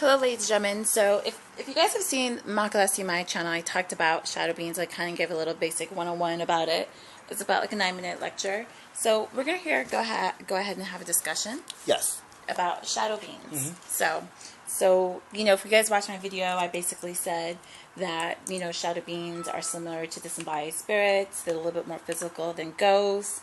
Hello, ladies and gentlemen. So, if you guys have seen Makalesi, my channel, I talked about shadow beings. I kind of gave a little basic 101 about it. It's about like a 9-minute lecture. So, we're going to go ahead and have a discussion. Yes. About shadow beings. So, if you guys watch my video, I basically said that, shadow beings are similar to disembodied spirits. They're a little bit more physical than ghosts.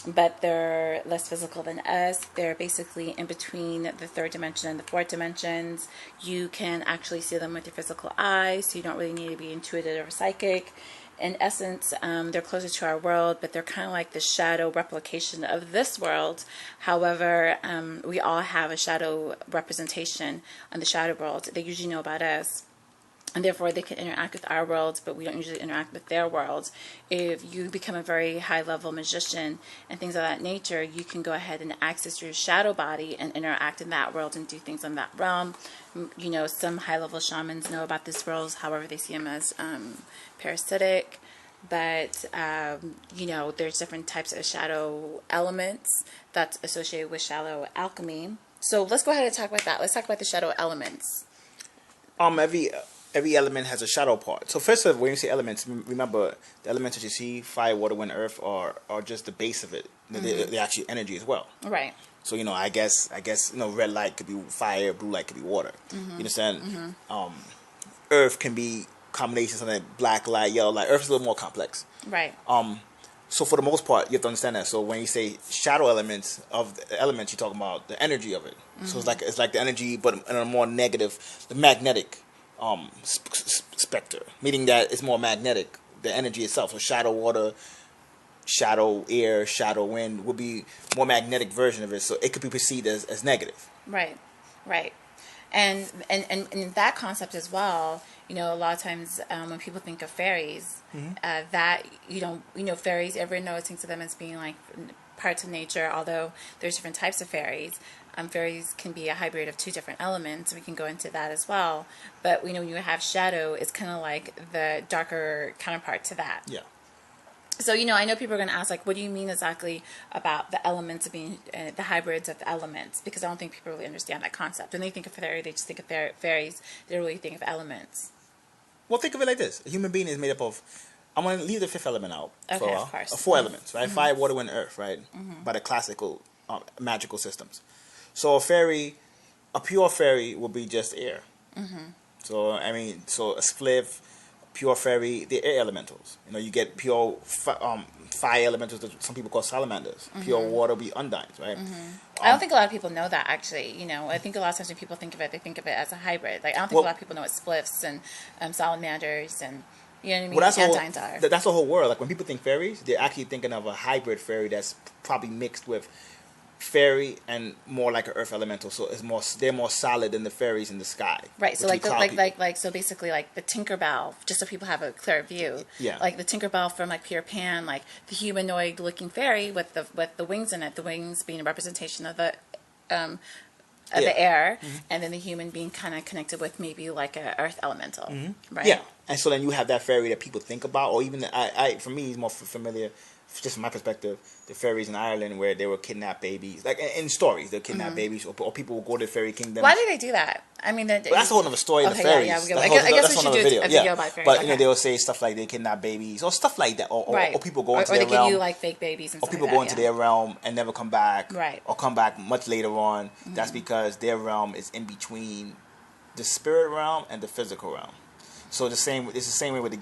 But they're less physical than us. They're basically in between the third dimension and the fourth dimensions. You can actually see them with your physical eyes, so you don't really need to be intuitive or psychic. In essence, they're closer to our world, but they're kind of like the shadow replication of this world. However, we all have a shadow representation on the shadow world. They usually know about us. And therefore, they can interact with our worlds, but we don't usually interact with their worlds. If you become a very high-level magician and things of that nature, you can go ahead and access your shadow body and interact in that world and do things in that realm. Some high-level shamans know about this world. However, they see them as parasitic. But, there's different types of shadow elements that's associated with shadow alchemy. So let's go ahead and talk about that. Let's talk about the shadow elements. Every element has a shadow part. So first of all, when you say elements, remember the elements that you see, fire, water, wind, earth, are just the base of it. They're actually energy as well. Right. So I guess red light could be fire, blue light could be water. You understand? Earth can be combinations of like black light, yellow light. Earth is a little more complex. Right. So for the most part, you have to understand that. So when you say shadow elements of the elements, you're talking about the energy of it. So it's like the energy, but in a more negative, the magnetic specter, meaning that it's more magnetic, the energy itself. So shadow water, shadow air, shadow wind would be more magnetic version of it, so it could be perceived as negative. Right. And in that concept as well, a lot of times when people think of fairies, that fairies, everyone knows, thinks of them as being like parts of nature, although there's different types of fairies. Fairies can be a hybrid of two different elements. We can go into that as well. But when you have shadow, it's kind of like the darker counterpart to that. Yeah. So, I know people are going to ask, like, what do you mean exactly about the elements of being, the hybrids of the elements? Because I don't think people really understand that concept. When they think of fairy, they just think of fairies. They don't really think of elements. Well, think of it like this. A human being is made up of, I'm going to leave the fifth element out for a while. Of course. Four elements, right? Fire, water, wind, earth, right? By the classical magical systems. So a pure fairy will be just air. So a spliff, pure fairy, they're air elementals. You get pure fire elementals that some people call salamanders. Pure water will be undines, right? I don't think a lot of people know that, actually. I think a lot of times when people think of it, they think of it as a hybrid. Like, I don't think a lot of people know what spliffs and salamanders and, Well, that's undines are. That's the whole world. Like, when people think fairies, they're actually thinking of a hybrid fairy that's probably mixed with fairy and more like an earth elemental, so they're more solid than the fairies in the sky. Right. So so basically like the Tinkerbell, just so people have a clear view. Yeah. Like the Tinkerbell from like Peter Pan, like the humanoid looking fairy with the wings in it, the wings being a representation of the air, and then the human being kind of connected with maybe like a earth elemental. Right. Yeah. And so then you have that fairy that people think about, or even for me, it's more familiar, just from my perspective, the fairies in Ireland where they were kidnapped babies, like in stories, they'll kidnap babies, or people will go to the fairy kingdom. Why do they do that? I mean, that's a whole other story. Okay, the fairies. I guess we should do a video about fairies. But they will say stuff like they kidnap babies or stuff like that, or people go into their realm, or they give you like fake babies, and or people like go into their realm and never come back, right? Or come back much later on. That's because their realm is in between the spirit realm and the physical realm. So it's the same way with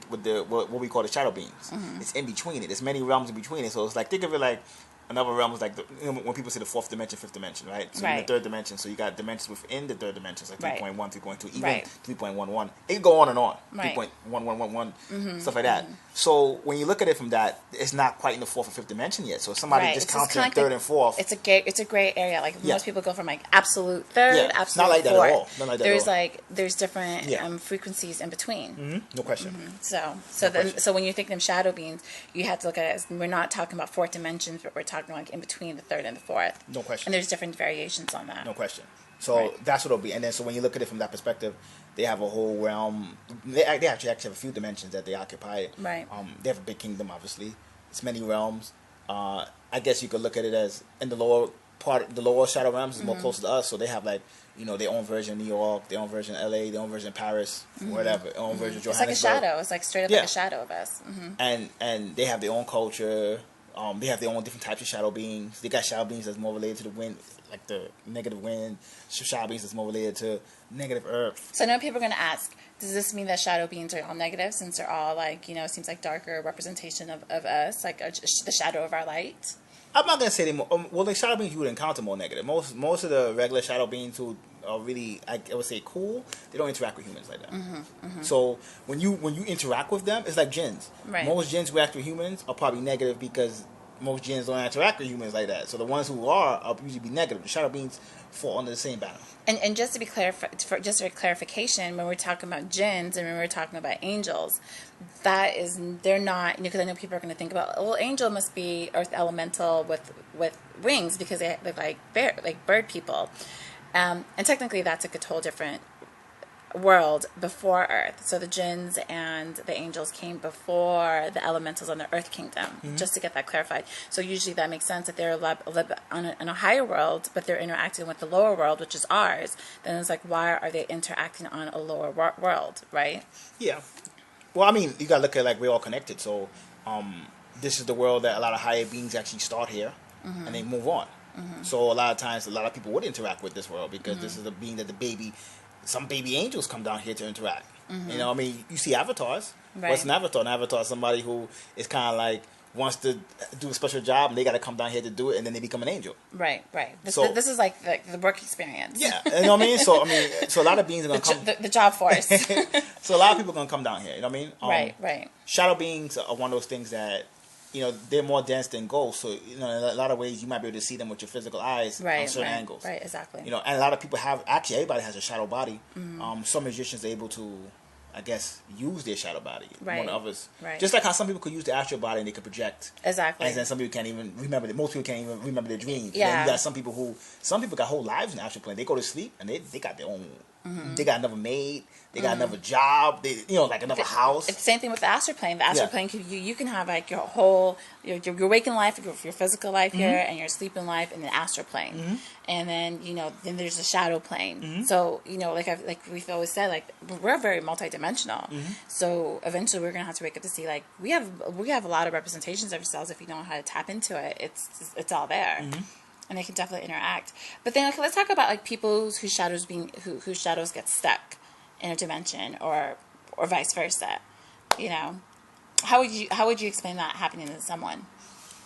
what we call the shadow beings. It's in between it. There's many realms in between it. So it's like, think of it like another realm is like when people say the fourth dimension, fifth dimension, right? So in the third dimension, so you got dimensions within the third dimension, like 3.1, 3.2, even 3.11. It can go on and on. 3.1111, stuff like that. So when you look at it from that, it's not quite in the fourth or fifth dimension yet. So somebody just counts in third and fourth. It's a gray area. Like most people go from like absolute third, absolute not like that fourth. at all. Not like that there's at all. There's different frequencies in between. No question. So when you think of them shadow beings, you have to look at it as, we're not talking about fourth dimensions, but we're talking like in between the third and the fourth. No question. And there's different variations on that. No question. So that's what it'll be. And then so when you look at it from that perspective, they have a whole realm. They actually have a few dimensions that they occupy. Right. They have a big kingdom, obviously. It's many realms. I guess you could look at it as in the lower part of the lower shadow realms is more closer to us, so they have like, you know, their own version of New York, their own version of LA, their own version of Paris, whatever, their own version of Johannesburg. It's like a shadow. It's like straight up like a shadow of us. And they have their own culture. They have their own different types of shadow beings. They got shadow beings that's more related to the wind, like the negative wind. Shadow beings that's more related to negative earth. So I know people are going to ask, does this mean that shadow beings are all negative, since they're all like, you know, it seems like darker representation of us, like the shadow of our light? I'm not gonna say they more. Well, the shadow beings you would encounter more negative. Most of the regular shadow beings who are really, I would say, cool, they don't interact with humans like that. So when you interact with them, it's like jinns. Right. Most jinns who act with humans are probably negative because most jinns don't interact with humans like that. So the ones who are usually be negative. The shadow beings fall under the same banner. And just to be clear, just for clarification, when we're talking about jinns and when we're talking about angels, they're not, you know, because I know people are going to think about, well, angel must be earth elemental with wings because they look like bird people, and technically that's like a total different world before Earth. So the jinns and the angels came before the elementals on the Earth kingdom, just to get that clarified. So usually that makes sense that they're a little bit on a higher world, but they're interacting with the lower world, which is ours. Then it's like, why are they interacting on a lower world, right? Yeah. Well, I mean, you gotta look at, like, we're all connected. So this is the world that a lot of higher beings actually start here, and they move on. So a lot of times, a lot of people would interact with this world because this is the being that some baby angels come down here to interact. You know, I mean, you see avatars. Right. What's an avatar? An avatar is somebody who is kind of like wants to do a special job, and they got to come down here to do it, and then they become an angel. Right. This is like the work experience. Yeah, you know what I mean. So so a lot of beings are gonna come. The job force. So a lot of people are gonna come down here. You know what I mean? Right. Shadow beings are one of those things that, you know, they're more dense than ghosts. So, you know, in a lot of ways, you might be able to see them with your physical eyes on certain angles. Right, exactly. You know, and a lot of people everybody has a shadow body. Some magicians are able to, I guess, use their shadow body more than others. Right. Just like how some people could use the astral body and they could project. Exactly. And then some people can't even remember it. Most people can't even remember their dreams. Yeah. And then you got some people got whole lives in the astral plane. They go to sleep and they got their own. They got another maid. They got another job. They, you know, like another house. It's the same thing with the astral plane. The astral plane, you can have like your whole your waking life, your physical life here, and your sleeping life in the astral plane. And then, you know, then there's the shadow plane. So, you know, like we've always said, like, we're very multidimensional. So eventually we're gonna have to wake up to see, like, we have a lot of representations of ourselves. If you know how to tap into it, it's all there. And they can definitely interact. But then, okay, let's talk about like people whose shadows get stuck in a dimension, or vice versa. You know, how would you explain that happening to someone?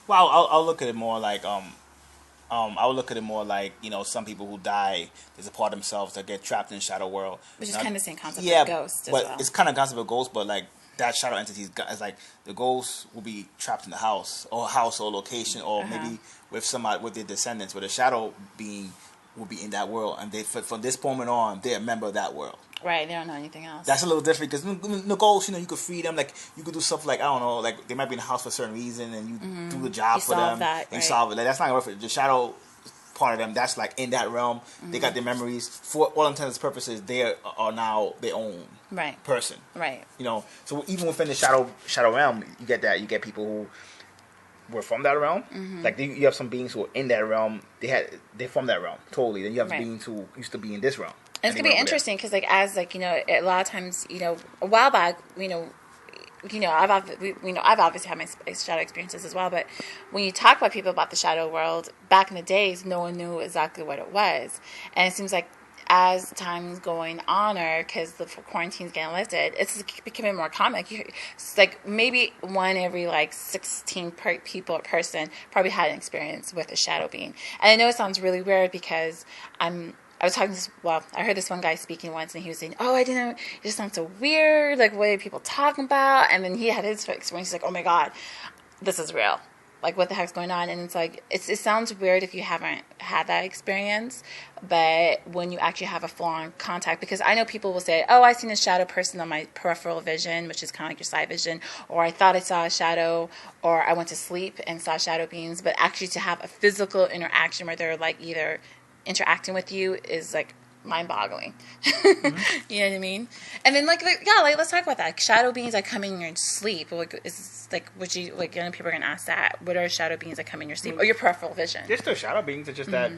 Well, I'll look at it more like I would look at it more like, you know, some people who die, there's a part of themselves that get trapped in the shadow world. Which is kind of the same concept of ghost as well. It's kind of concept of ghost, but like that shadow entity is like the ghost will be trapped in the house or location, or maybe with somebody, with their descendants, where the shadow being will be in that world, and they from this moment on they're a member of that world. Right, they don't know anything else. That's a little different because the ghosts, you know, you could free them. Like, you could do stuff like, I don't know, like they might be in the house for a certain reason, and you do the job for them. You solve it. Like, that's not gonna work for the shadow part of them. That's like in that realm. They got their memories. For all intents and purposes, they are now their own person. Right. You know, so even within the shadow realm, you get that. You get people who were from that realm. Like, you have some beings who are in that realm. They're from that realm totally. Then you have beings who used to be in this realm. And it's gonna be interesting because, like, as like, you know, a lot of times, you know, a while back, I've obviously had my shadow experiences as well. But when you talk about people about the shadow world back in the days, no one knew exactly what it was, and it seems like as time's going on, because the quarantine's getting lifted, it's becoming more common. It's like maybe one every like 16 people or person probably had an experience with a shadow being. And I know it sounds really weird because I heard this one guy speaking once, and he was saying, "Oh, I didn't. It just sounds so weird. Like, what are people talking about?" And then he had his experience. He's like, "Oh my God, this is real. Like, what the heck's going on?" And it's like, it sounds weird if you haven't had that experience, but when you actually have a full-on contact, because I know people will say, "Oh, I seen a shadow person on my peripheral vision," which is kind of like your side vision, or "I thought I saw a shadow," or "I went to sleep and saw shadow beings." But actually to have a physical interaction where they're like either interacting with you is like mind-boggling. Mm-hmm. You know what I mean? And then let's talk about that. Like, shadow beings that come in your sleep. Like, is like, would you like? Young people are gonna ask that. What are shadow beings that come in your sleep or your peripheral vision? There's still shadow beings. It's just that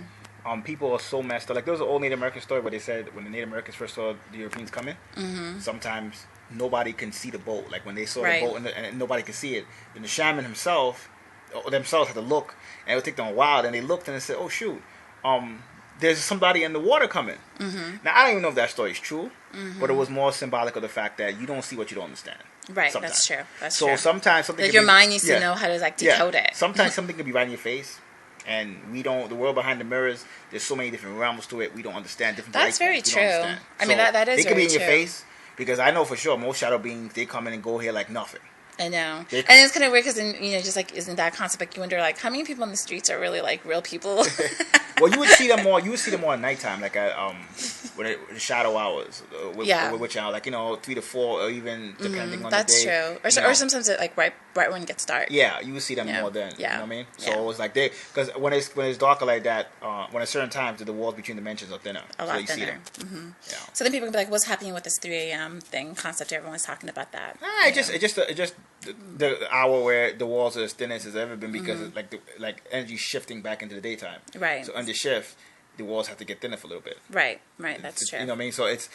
people are so messed up. Like there was an old Native American story where they said when the Native Americans first saw the Europeans coming, sometimes nobody can see the boat. Like when they saw the boat and nobody could see it, then the shaman themselves had to look, and it would take them a while. Then they looked and they said, "Oh shoot, there's somebody in the water coming." Now I don't even know if that story is true, but it was more symbolic of the fact that you don't see what you don't understand. Right, sometimes. That's true. That's so true. Sometimes something like your mind needs to know how to decode it. Sometimes something can be right in your face, and we don't. The world behind the mirrors. There's so many different realms to it. We don't understand different. That's very true. I mean that is. They can be in true. your face because I know for sure most shadow beings they come in and go here like nothing. I know, and it's kind of weird because just like isn't that concept? Like you wonder like how many people in the streets are really like real people. Well, you would see them more. You would see them more at nighttime, like at when the shadow hours, which hour, like 3 to 4, or even depending on the day. That's true. Or sometimes it like right when it gets dark. Yeah, you would see them more then. Yeah. You know what I mean? So it was like because when it's darker like that, when at certain times the walls between dimensions are thinner. A lot you thinner. See them. Yeah. So then people can be like, "What's happening with this 3 a.m. thing concept?" Everyone's talking about that. It just the hour where the walls are as thin as it's ever been because it's like energy shifting back into the daytime. Right. So under shift, the walls have to get thinner for a little bit. Right. That's true. You know what I mean? So it's.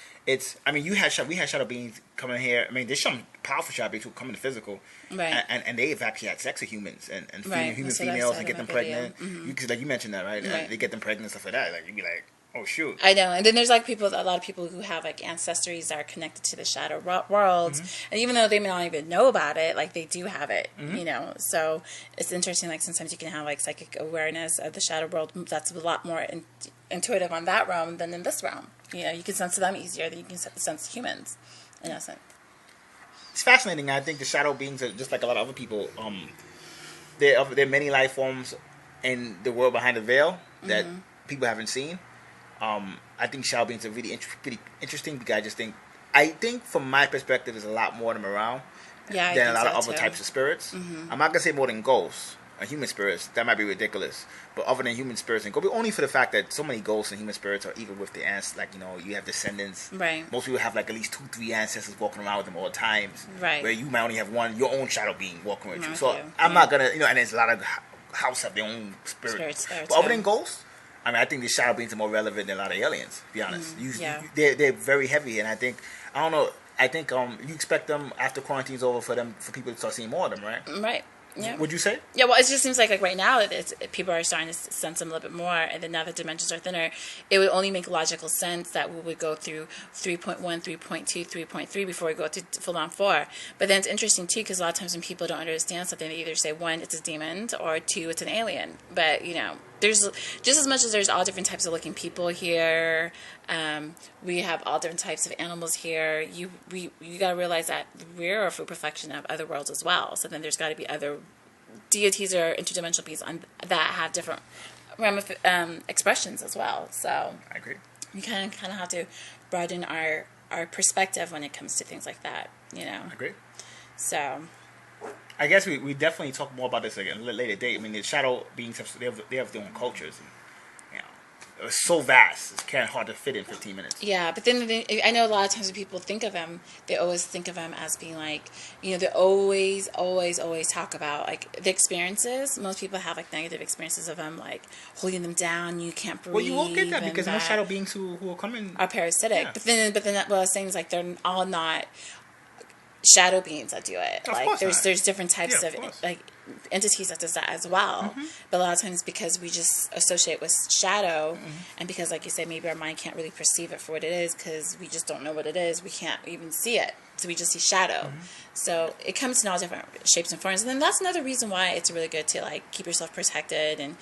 I mean, we had shadow beings coming here. I mean, there's some powerful shadow beings who come in the physical. Right. And they've actually had sex with humans and human females and get them pregnant. You mentioned that, right? Right. They get them pregnant and stuff like that. Like you'd be like, oh shoot. I know, and then there's like a lot of people who have like ancestries that are connected to the shadow world, and even though they may not even know about it, like they do have it, So it's interesting. Like sometimes you can have like psychic awareness of the shadow world. That's a lot more intuitive on that realm than in this realm. You can sense them easier than you can sense humans, in essence. It's fascinating. I think the shadow beings are just like a lot of other people. There are many life forms in the world behind the veil that people haven't seen. I think shadow beings are really pretty interesting because I think from my perspective, there's a lot more of them around than a lot of other types of spirits. I'm not gonna say more than ghosts or human spirits. That might be ridiculous. But other than human spirits and ghosts, only for the fact that so many ghosts and human spirits are even with the ants. Like you have descendants. Right. Most people have like at least 2-3 ancestors walking around with them all the times. Right. Where you might only have one, your own shadow being walking with you. So I'm not gonna, and there's a lot of houses have their own spirits. But other than ghosts. I mean, I think the shadow beings are more relevant than a lot of aliens, to be honest. They're very heavy, and I don't know, you expect them, after quarantine's over, for people to start seeing more of them, right? Right. Yeah. Would you say? Yeah, well, it just seems like right now people are starting to sense them a little bit more, and then now the dimensions are thinner, it would only make logical sense that we would go through 3.1, 3.2, 3.3 before we go to full-on 4. But then it's interesting, too, because a lot of times when people don't understand something, they either say, 1, it's a demon, or 2, it's an alien. But, there's just as much as there's all different types of looking people here, we have all different types of animals here. You got to realize that we're a full reflection of other worlds as well. So then there's got to be other deities or interdimensional beings that have different expressions as well. So I agree. We kind of have to broaden our perspective when it comes to things like that. I agree. So. I guess we definitely talk more about this at a later date. I mean, the shadow beings they have their own cultures, and it's so vast. It's kind of hard to fit in 15 minutes. Yeah, but then I know a lot of times when people think of them, they always think of them as being like, they always talk about like the experiences. Most people have like negative experiences of them, like holding them down. You can't breathe. Well, you won't get that because most shadow beings who are coming are parasitic. Yeah. But then what I was saying is like they're all not shadow beings that do it. Like there's different types of like entities that does that as well. But a lot of times because we just associate with shadow, and because like you said, maybe our mind can't really perceive it for what it is because we just don't know what it is. We can't even see it, so we just see shadow. So it comes in all different shapes and forms, and then that's another reason why it's really good to like keep yourself protected and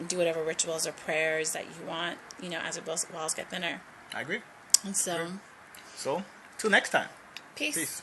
do whatever rituals or prayers that you want. As the walls get thinner. I agree. And so till next time. Peace.